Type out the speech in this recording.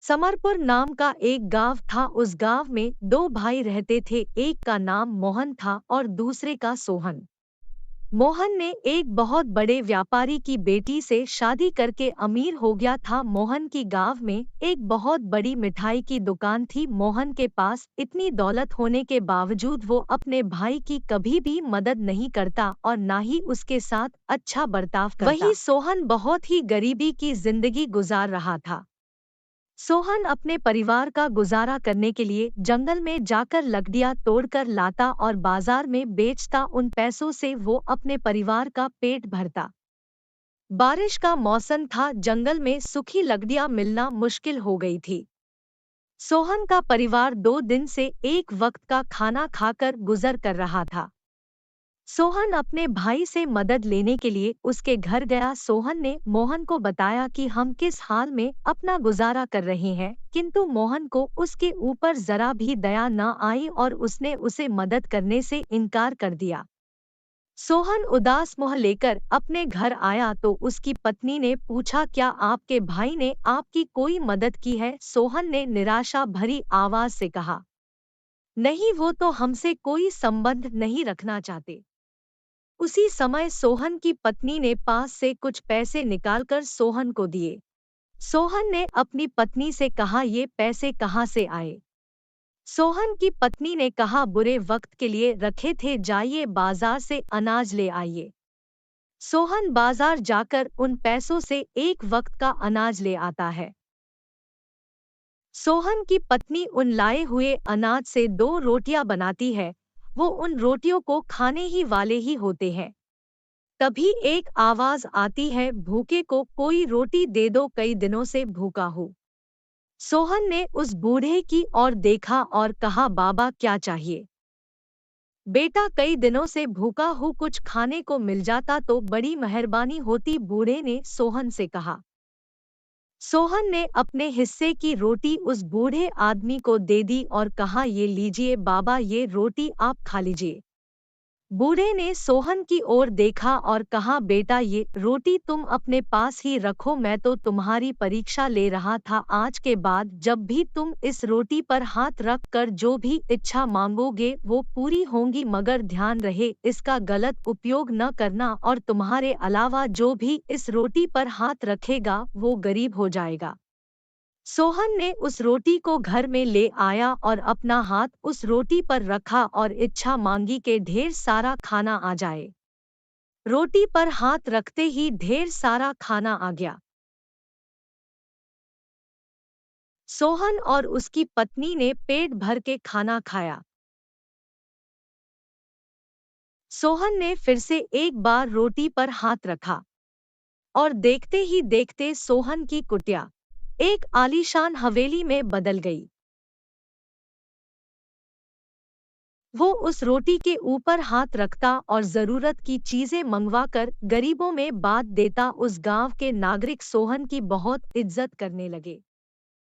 समरपुर नाम का एक गांव था। उस गांव में दो भाई रहते थे। एक का नाम मोहन था और दूसरे का सोहन। मोहन ने एक बहुत बड़े व्यापारी की बेटी से शादी करके अमीर हो गया था। मोहन की गांव में एक बहुत बड़ी मिठाई की दुकान थी। मोहन के पास इतनी दौलत होने के बावजूद वो अपने भाई की कभी भी मदद नहीं करता और ना ही उसके साथ अच्छा बर्ताव करता। वहीं सोहन बहुत ही गरीबी की जिंदगी गुजार रहा था। सोहन अपने परिवार का गुजारा करने के लिए जंगल में जाकर लकड़ियां तोड़कर लाता और बाजार में बेचता। उन पैसों से वो अपने परिवार का पेट भरता। बारिश का मौसम था। जंगल में सूखी लकड़ियां मिलना मुश्किल हो गई थी। सोहन का परिवार 2 दिन से एक वक्त का खाना खाकर गुजर कर रहा था। सोहन अपने भाई से मदद लेने के लिए उसके घर गया। सोहन ने मोहन को बताया कि हम किस हाल में अपना गुजारा कर रहे हैं, किंतु मोहन को उसके ऊपर जरा भी दया न आई और उसने उसे मदद करने से इनकार कर दिया। सोहन उदास मुंह लेकर अपने घर आया तो उसकी पत्नी ने पूछा, क्या आपके भाई ने आपकी कोई मदद की है? सोहन ने निराशा भरी आवाज से कहा, नहीं, वो तो हमसे कोई संबंध नहीं रखना चाहते। उसी समय सोहन की पत्नी ने पास से कुछ पैसे निकालकर सोहन को दिए। सोहन ने अपनी पत्नी से कहा, ये पैसे कहाँ से आए? सोहन की पत्नी ने कहा, बुरे वक्त के लिए रखे थे, जाइए बाजार से अनाज ले आइए। सोहन बाजार जाकर उन पैसों से एक वक्त का अनाज ले आता है। सोहन की पत्नी उन लाए हुए अनाज से 2 रोटियां बनाती है। वो उन रोटियों को खाने ही वाले ही होते हैं। तभी एक आवाज आती है, भूखे को कोई रोटी दे दो, कई दिनों से भूखा हूँ। सोहन ने उस बूढ़े की ओर देखा और कहा, बाबा क्या चाहिए? बेटा, कई दिनों से भूखा हूँ, कुछ खाने को मिल जाता तो बड़ी मेहरबानी होती, बूढ़े ने सोहन से कहा। सोहन ने अपने हिस्से की रोटी उस बूढ़े आदमी को दे दी और कहा, ये लीजिए बाबा, ये रोटी आप खा लीजिए। बूढ़े ने सोहन की ओर देखा और कहा, बेटा ये रोटी तुम अपने पास ही रखो, मैं तो तुम्हारी परीक्षा ले रहा था। आज के बाद जब भी तुम इस रोटी पर हाथ रख कर जो भी इच्छा मांगोगे वो पूरी होंगी, मगर ध्यान रहे इसका गलत उपयोग न करना और तुम्हारे अलावा जो भी इस रोटी पर हाथ रखेगा वो गरीब हो जाएगा। सोहन ने उस रोटी को घर में ले आया और अपना हाथ उस रोटी पर रखा और इच्छा मांगी कि ढेर सारा खाना आ जाए। रोटी पर हाथ रखते ही ढेर सारा खाना आ गया। सोहन और उसकी पत्नी ने पेट भर के खाना खाया। सोहन ने फिर से एक बार रोटी पर हाथ रखा और देखते ही देखते सोहन की कुटिया एक आलीशान हवेली में बदल गई। वो उस रोटी के ऊपर हाथ रखता और जरूरत की चीजें मंगवाकर गरीबों में बांट देता। उस गांव के नागरिक सोहन की बहुत इज्जत करने लगे।